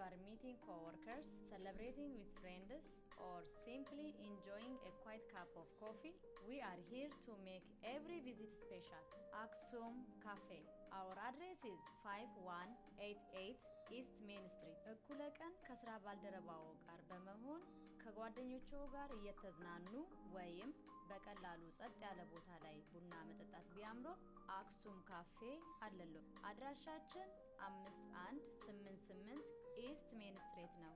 are meeting coworkers, celebrating with friends, or simply enjoying a quiet cup of coffee, we are here to make every visit special. Aksum Cafe. Our address is 5188 East Main Street. እኩለ ቀን ከስራ ባልደረባው ጋር በመሆን ከጓደኞቹ ጋር እየተዝናኑ ወይም በቀላሉ ጸጥ ያለ ቦታ ላይ ቡና መጠጣት ቢያምሩ አክሱም ካፌ አለሎ። አድራሻችን 5188 ኢስት ሜን ስትሪት ነው።